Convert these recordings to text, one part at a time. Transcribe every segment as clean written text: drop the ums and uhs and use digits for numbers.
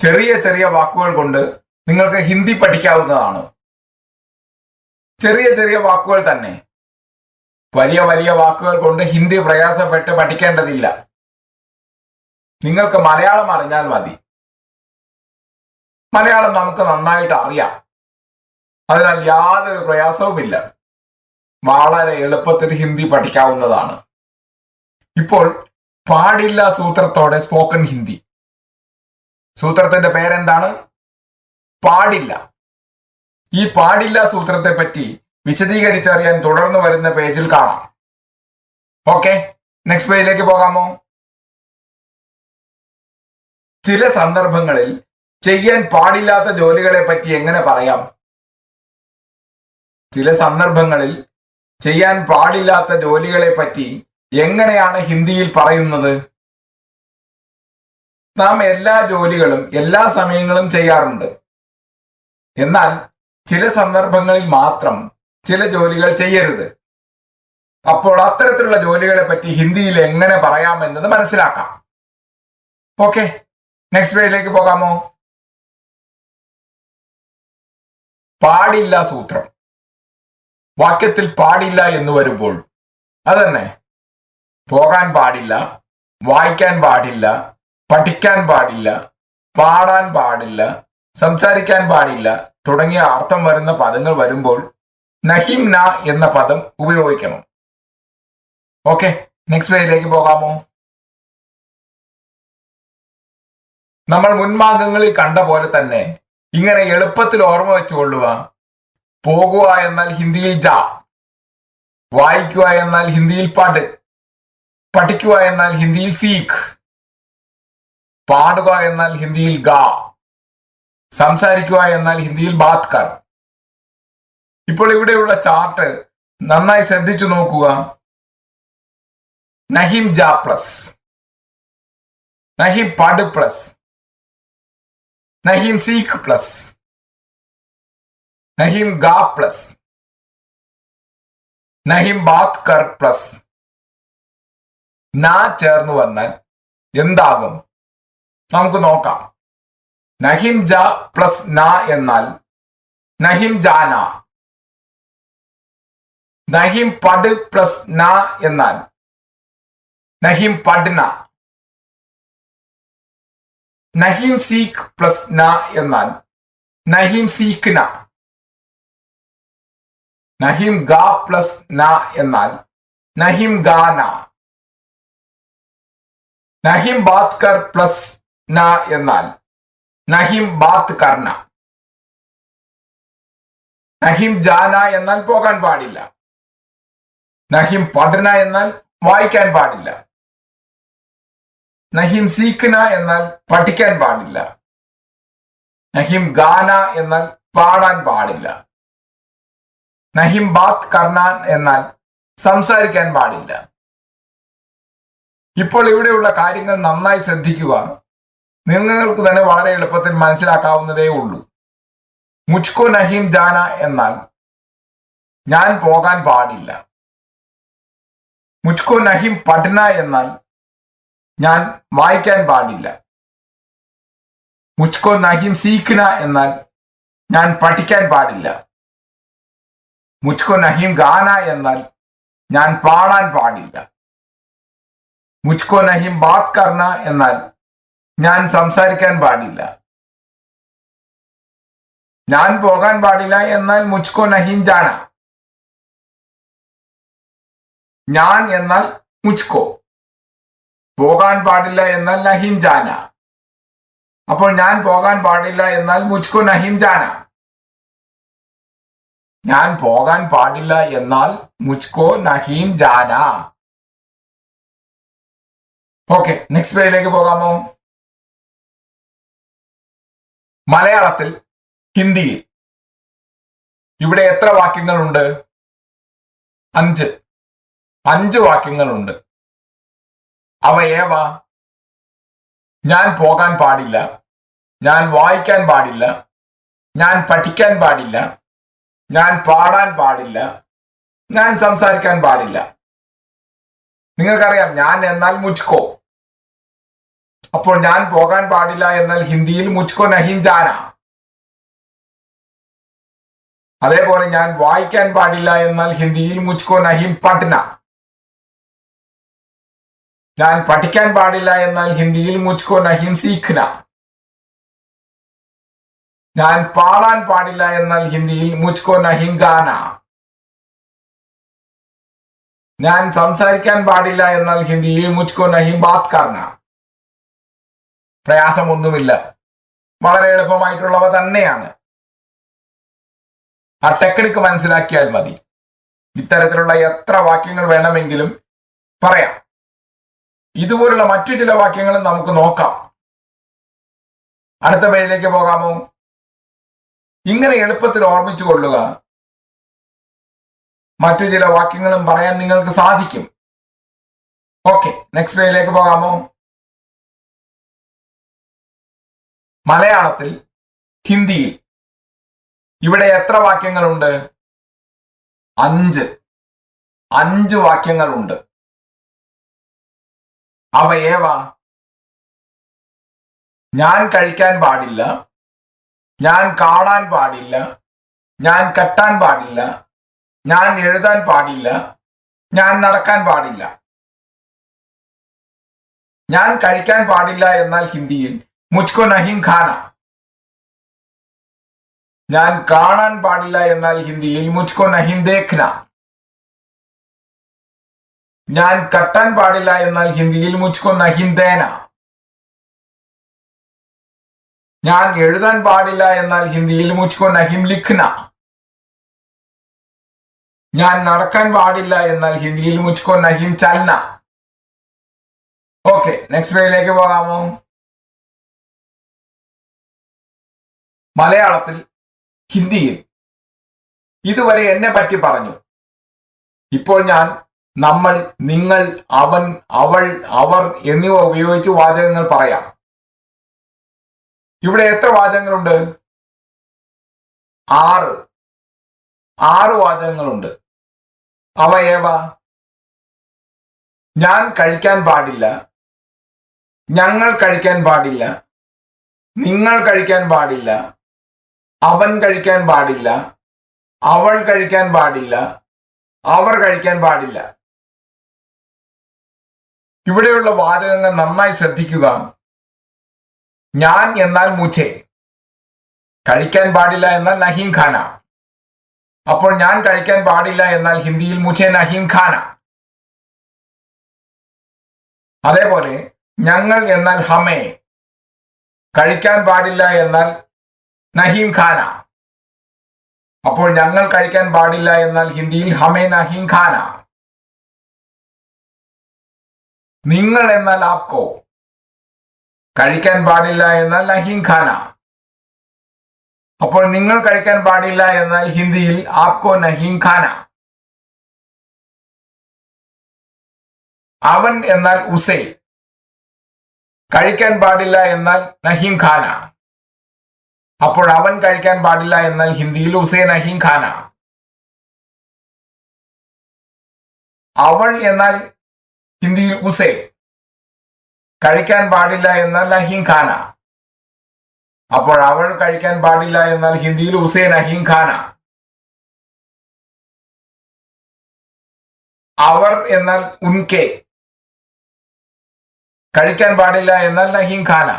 ചെറിയ ചെറിയ വാക്കുകൾ കൊണ്ട് നിങ്ങൾക്ക് ഹിന്ദി പഠിക്കാവുന്നതാണ്. ചെറിയ ചെറിയ വാക്കുകൾ തന്നെ. വലിയ വലിയ വാക്കുകൾ കൊണ്ട് ഹിന്ദി പ്രയാസപ്പെട്ട് പഠിക്കേണ്ടതില്ല. നിങ്ങൾക്ക് മലയാളം അറിഞ്ഞാൽ മതി. മലയാളം നമുക്ക് നന്നായിട്ട് അറിയാം. അതിനാൽ യാതൊരു പ്രയാസവുമില്ല. വളരെ എളുപ്പത്തിൽ ഹിന്ദി പഠിക്കാവുന്നതാണ്. ഇപ്പോൾ പാടില്ല സൂത്രത്തോടെ സ്പോക്കൺ ഹിന്ദി. സൂത്രത്തിന്റെ പേരെന്താണ്? പാടില്ല. ഈ പാടില്ല സൂത്രത്തെ പറ്റി വിശദീകരിച്ചറിയാൻ തുടർന്ന് വരുന്ന പേജിൽ കാണാം. ഓക്കെ, നെക്സ്റ്റ് പേജിലേക്ക് പോകാമോ? ചില സന്ദർഭങ്ങളിൽ ചെയ്യാൻ പാടില്ലാത്ത ജോലികളെ പറ്റി എങ്ങനെ പറയാം? ചില സന്ദർഭങ്ങളിൽ ചെയ്യാൻ പാടില്ലാത്ത ജോലികളെ പറ്റി എങ്ങനെയാണ് ഹിന്ദിയിൽ പറയുന്നത്? നാം എല്ലാ ജോലികളും എല്ലാ സമയങ്ങളും ചെയ്യാറുണ്ട്. എന്നാൽ ചില സന്ദർഭങ്ങളിൽ മാത്രം ചില ജോലികൾ ചെയ്യരുത്. അപ്പോൾ അത്തരത്തിലുള്ള ജോലികളെ പറ്റി ഹിന്ദിയിൽ എങ്ങനെ പറയാമെന്നത് മനസ്സിലാക്കാം. ഓക്കെ, നെക്സ്റ്റ് പേജിലേക്ക് പോകാമോ? പാടില്ല സൂത്രം. വാക്യത്തിൽ പാടില്ല എന്ന് വരുമ്പോൾ അതന്നെ, പോകാൻ പാടില്ല, വായിക്കാൻ പാടില്ല, പഠിക്കാൻ പാടില്ല, പാടാൻ പാടില്ല, സംസാരിക്കാൻ പാടില്ല തുടങ്ങിയ അർത്ഥം വരുന്ന പദങ്ങൾ വരുമ്പോൾ നഹിം ന എന്ന പദം ഉപയോഗിക്കണം. ഓക്കെ, നെക്സ്റ്റ് പേജിലേക്ക് പോകാമോ? നമ്മൾ മുൻഭാഗങ്ങളിൽ കണ്ട പോലെ തന്നെ ഇങ്ങനെ എളുപ്പത്തിൽ ഓർമ്മ വെച്ചുകൊള്ളുക. പോകുക എന്നാൽ ഹിന്ദിയിൽ ജാ, വായിക്കുക എന്നാൽ ഹിന്ദിയിൽ പട്, പഠിക്കുക എന്നാൽ ഹിന്ദിയിൽ സീഖ്, പാടുക എന്നാൽ ഹിന്ദിയിൽ ഗാ, സംസാരിക്കുക എന്നാൽ ഹിന്ദിയിൽ ബാത് കർ. ഇപ്പോൾ ഇവിടെയുള്ള ചാർട്ട് നന്നായി ശ്രദ്ധിച്ചു നോക്കുക. നഹിം ജാ പ്ലസ്, നഹിം പട് പ്ലസ്, നഹിം സീഖ് പ്ലസ്, നഹിം ഗാ പ്ലസ്, നഹിം ബാത് കർ പ്ലസ് നാ ചേർന്ന് വന്നാൽ എന്താകും നമുക്ക് നോക്കാം. നഹിം ജ പ്ലസ് നാ എന്നാൽ നഹിം ജാന. നഹിം പട് പ്ലസ് നാ എന്നാൽ നഹിം പഠന. നഹിം സീഖ് പ്ലസ് നാ എന്നാൽ നഹിം സീഖ്ന. നഹിം ഗാ പ്ലസ് നാ എന്നാൽ നഹിം ഗാന. നഹിം ബാത് കർ പ്ലസ് നാ എന്നാൽ നഹിം ബാത് കർണ. നഹിം ജാന എന്നാൽ പോകാൻ പാടില്ല. നഹിം പഠന എന്നാൽ വായിക്കാൻ പാടില്ല. നഹിം സീഖ്ന എന്നാൽ പഠിക്കാൻ പാടില്ല. നഹിം ഗാന എന്നാൽ പാടാൻ പാടില്ല. നഹിം ബാത് കർണ എന്നാൽ സംസാരിക്കാൻ പാടില്ല. ഇപ്പോൾ ഇവിടെയുള്ള കാര്യങ്ങൾ നന്നായി ശ്രദ്ധിക്കുക. നിങ്ങൾക്ക് തന്നെ വളരെ എളുപ്പത്തിൽ മനസ്സിലാക്കാവുന്നതേ ഉള്ളൂ. മുജ്കോ നഹിം ജാന എന്നാൽ ഞാൻ പോകാൻ പാടില്ല. മുജ്കോ നഹിം പഠന എന്നാൽ ഞാൻ വായിക്കാൻ പാടില്ല. മുജ്കോ നഹിം സീഖ്ന എന്നാൽ ഞാൻ പഠിക്കാൻ പാടില്ല. മുജ്കോ നഹിം ഗാന എന്നാൽ ഞാൻ പാടാൻ പാടില്ല. മുജ്കോ നഹിം ബാത് കർണ എന്നാൽ ഞാൻ സംസാരിക്കാൻ പാടില്ല. ഞാൻ പോകാൻ പാടില്ല എന്നാൽ മുജ്കോ നഹിം ജാന. ഞാൻ എന്നാൽ മുജ്കോ, പോകാൻ പാടില്ല എന്നാൽ നഹിം ജാന. അപ്പോൾ ഞാൻ പോകാൻ പാടില്ല എന്നാൽ മുജ്കോ നഹിം ജാന. ഞാൻ പോകാൻ പാടില്ല എന്നാൽ മുജ്കോ നഹിം ജാന. ഓക്കെ, നെക്സ്റ്റ് പേജിലേക്ക് പോകാമോ? മലയാളത്തിൽ ഹിന്ദിയിൽ ഇവിടെ എത്ര വാക്യങ്ങളുണ്ട്? 5 വാക്യങ്ങളുണ്ട്. അവ ഏവ? ഞാൻ പോകാൻ പാടില്ല, ഞാൻ വായിക്കാൻ പാടില്ല, ഞാൻ പഠിക്കാൻ പാടില്ല, ഞാൻ പാടാൻ പാടില്ല, ഞാൻ സംസാരിക്കാൻ പാടില്ല. നിങ്ങൾക്കറിയാം, ഞാൻ എന്നാൽ മുജ്കോ. അപ്പോൾ ഞാൻ പോകാൻ പാടില്ല എന്നാൽ ഹിന്ദിയിൽ മുച്ച്കോ നഹീം ജാന. അതേപോലെ ഞാൻ വായിക്കാൻ പാടില്ല എന്നാൽ ഹിന്ദിയിൽ മുച്ച്കോ നഹീം പഠന. ഞാൻ പഠിക്കാൻ പാടില്ല എന്നാൽ ഹിന്ദിയിൽ മുച്ച്കോ നഹീം സീഖ്ന. ഞാൻ പാടാൻ പാടില്ല എന്നാൽ ഹിന്ദിയിൽ മുച്ച്കോ നഹീം ഗാന. ഞാൻ സംസാരിക്കാൻ പാടില്ല എന്നാൽ ഹിന്ദിയിൽ മുച്ച്കോ നഹീം ബാത് കർന. പ്രയാസമൊന്നുമില്ല, വളരെ എളുപ്പമായിട്ടുള്ളവ തന്നെയാണ്. ആ ടെക്നിക്ക് മനസ്സിലാക്കിയാൽ മതി. ഇത്തരത്തിലുള്ള എത്ര വാക്യങ്ങൾ വേണമെങ്കിലും പറയാം. ഇതുപോലുള്ള മറ്റു ചില വാക്യങ്ങളും നമുക്ക് നോക്കാം. അടുത്ത പേജിലേക്ക് പോകാമോ? ഇങ്ങനെ എളുപ്പത്തിൽ ഓർമ്മിച്ചു കൊള്ളുക. മറ്റു ചില വാക്യങ്ങളും പറയാൻ നിങ്ങൾക്ക് സാധിക്കും. ഓക്കെ, നെക്സ്റ്റ് പേജിലേക്ക് പോകാമോ? മലയാളത്തിൽ, ഹിന്ദിയിൽ ഇവിടെ എത്ര വാക്യങ്ങളുണ്ട്? 5 വാക്യങ്ങളുണ്ട്. അവ ഏവ? ഞാൻ കഴിക്കാൻ പാടില്ല, ഞാൻ കാണാൻ പാടില്ല, ഞാൻ കെട്ടാൻ പാടില്ല, ഞാൻ എഴുതാൻ പാടില്ല, ഞാൻ നടക്കാൻ പാടില്ല. ഞാൻ കഴിക്കാൻ പാടില്ല എന്നാൽ ഹിന്ദിയിൽ മുച്ച്കോ നഹീം ഖാന. ഞാൻ കാണാൻ പാടില്ല എന്നാൽ ഹിന്ദിയിൽ മുച്ച്കോ നഹീം ദേഖ്ന. ഞാൻ കെട്ടാൻ പാടില്ല എന്നാൽ ഹിന്ദിയിൽ മുച്ച്കോ നഹീം ദേന. ഞാൻ എഴുതാൻ പാടില്ല എന്നാൽ ഹിന്ദിയിൽ മുച്ച്കോ നഹീം ലിഖ്ന. ഞാൻ നടക്കാൻ പാടില്ല എന്നാൽ ഹിന്ദിയിൽ മുച്ച്കോ നഹീം ചൽന. ഓക്കെ, നെക്സ്റ്റ് പേജിലേക്ക് പോകാമോ? മലയാളത്തിൽ, ഹിന്ദിയിൽ ഇതുവരെ എന്നെ പറ്റി പറഞ്ഞു. ഇപ്പോൾ ഞാൻ നമ്മൾ, നിങ്ങൾ, അവൻ, അവൾ, അവർ എന്നിവ ഉപയോഗിച്ച് വാചകങ്ങൾ പറയാം. ഇവിടെ എത്ര വാചകങ്ങളുണ്ട്? 6 വാചകങ്ങളുണ്ട്. അവ ഏവ? ഞാൻ കഴിക്കാൻ പാടില്ല, ഞങ്ങൾ കഴിക്കാൻ പാടില്ല, നിങ്ങൾ കഴിക്കാൻ പാടില്ല, അവൻ കഴിക്കാൻ പാടില്ല, അവൾ കഴിക്കാൻ പാടില്ല, അവർ കഴിക്കാൻ പാടില്ല. ഇവിടെയുള്ള വാചകങ്ങൾ നന്നായി ശ്രദ്ധിക്കുക. ഞാൻ എന്നാൽ മുझे, കഴിക്കാൻ പാടില്ല എന്നാൽ നഹീം ഖാന. അപ്പോൾ ഞാൻ കഴിക്കാൻ പാടില്ല എന്നാൽ ഹിന്ദിയിൽ മുझे നഹീം ഖാന. അതേപോലെ ഞങ്ങൾ എന്നാൽ ഹമേ, കഴിക്കാൻ പാടില്ല എന്നാൽ നഹീം ഖാന. അപ്പോൾ ഞങ്ങൾ കഴിക്കാൻ പാടില്ല എന്നാൽ ഹിന്ദിയിൽ ഹമേ നഹീം ഖാന. നിങ്ങൾ എന്നാൽ ആപ്കോ, കഴിക്കാൻ പാടില്ല എന്നാൽ നഹീം ഖാന. അപ്പോൾ നിങ്ങൾ കഴിക്കാൻ പാടില്ല എന്നാൽ ഹിന്ദിയിൽ ആപ്കോ നഹീം ഖാന. അവൻ എന്നാൽ ഉസേ, കഴിക്കാൻ പാടില്ല എന്നാൽ നഹീം ഖാന. അപ്പോൾ അവൻ കഴിക്കാൻ പാടില്ല എന്നാൽ ഹിന്ദിയിൽ ഉസേ നഹീം ഖാന. അവൾ എന്നാൽ ഹിന്ദിയിൽ ഉസേ, കഴിക്കാൻ പാടില്ല എന്നാൽ നഹീം ഖാന. അപ്പോൾ അവൾ കഴിക്കാൻ പാടില്ല എന്നാൽ ഹിന്ദിയിൽ ഉസേ നഹീം ഖാന. അവർ എന്നാൽ ഉൻകെ, കഴിക്കാൻ പാടില്ല എന്നാൽ നഹീം ഖാന.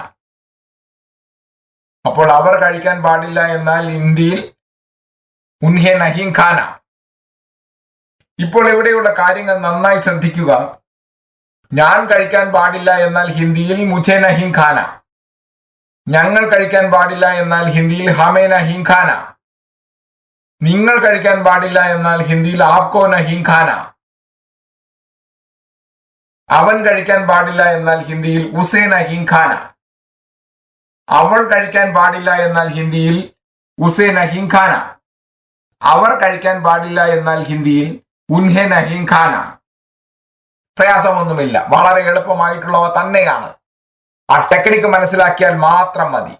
അപ്പോൾ അവർ കഴിക്കാൻ പാടില്ല എന്നാൽ ഹിന്ദിയിൽ ഉൻഹെ നഹീം ഖാന. ഇപ്പോൾ ഇവിടെയുള്ള കാര്യങ്ങൾ നന്നായി ശ്രദ്ധിക്കുക. ഞാൻ കഴിക്കാൻ പാടില്ല എന്നാൽ ഹിന്ദിയിൽ മുझे നഹീം ഖാന. ഞങ്ങൾ കഴിക്കാൻ പാടില്ല എന്നാൽ ഹിന്ദിയിൽ ഹമേ നഹീം ഖാന. നിങ്ങൾ കഴിക്കാൻ പാടില്ല എന്നാൽ ഹിന്ദിയിൽ ആപ്കോ നഹീം ഖാന. അവൻ കഴിക്കാൻ പാടില്ല എന്നാൽ ഹിന്ദിയിൽ ഉസേ നഹീം ഖാന. അവൾ കഴിക്കാൻ പാടില്ല എന്നാൽ ഹിന്ദിയിൽ ഉസേ നഹീം ഖാന. അവർ കഴിക്കാൻ പാടില്ല എന്നാൽ ഹിന്ദിയിൽ ഉൻഹെ നഹീം ഖാന. പ്രയാസമൊന്നുമില്ല, വളരെ എളുപ്പമായിട്ടുള്ളവ തന്നെയാണ്. ആ ടെക്നിക്ക് മനസ്സിലാക്കിയാൽ മാത്രം മതി.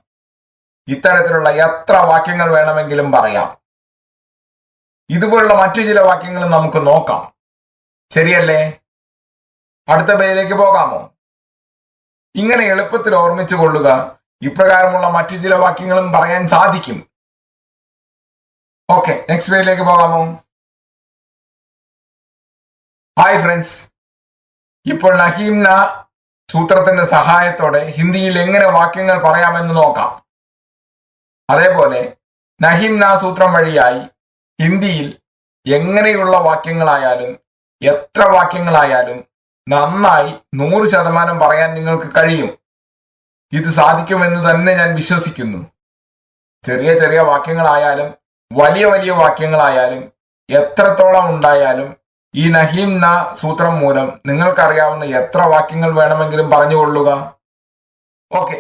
ഇത്തരത്തിലുള്ള എത്ര വാക്യങ്ങൾ വേണമെങ്കിലും പറയാം. ഇതുപോലുള്ള മറ്റു ചില വാക്യങ്ങളും നമുക്ക് നോക്കാം. ശരിയല്ലേ? അടുത്ത പേജിലേക്ക് പോകാമോ? ഇങ്ങനെ എളുപ്പത്തിൽ ഓർമ്മിച്ചു കൊള്ളുക. ഇപ്രകാരമുള്ള മറ്റു ചില വാക്യങ്ങളും പറയാൻ സാധിക്കും. ഓക്കെ, നെക്സ്റ്റ് പേജിലേക്ക് പോകാമോ? ഹായ് ഫ്രണ്ട്സ്, ഇപ്പോൾ നഹീംന സൂത്രത്തിന്റെ സഹായത്തോടെ ഹിന്ദിയിൽ എങ്ങനെ വാക്യങ്ങൾ പറയാമെന്ന് നോക്കാം. അതേപോലെ നഹീംന സൂത്രം വഴിയായി ഹിന്ദിയിൽ എങ്ങനെയുള്ള വാക്യങ്ങളായാലും എത്ര വാക്യങ്ങളായാലും നന്നായി 100% പറയാൻ നിങ്ങൾക്ക് കഴിയും. ഇത് സാധിക്കുമെന്ന് തന്നെ ഞാൻ വിശ്വസിക്കുന്നു. ചെറിയ ചെറിയ വാക്യങ്ങളായാലും വലിയ വലിയ വാക്യങ്ങളായാലും എത്രത്തോളം ഉണ്ടായാലും ഈ നഹീംന സൂത്രം മൂലം നിങ്ങൾക്കറിയാവുന്ന എത്ര വാക്യങ്ങൾ വേണമെങ്കിലും പറഞ്ഞുകൊള്ളുക. ഓക്കെ,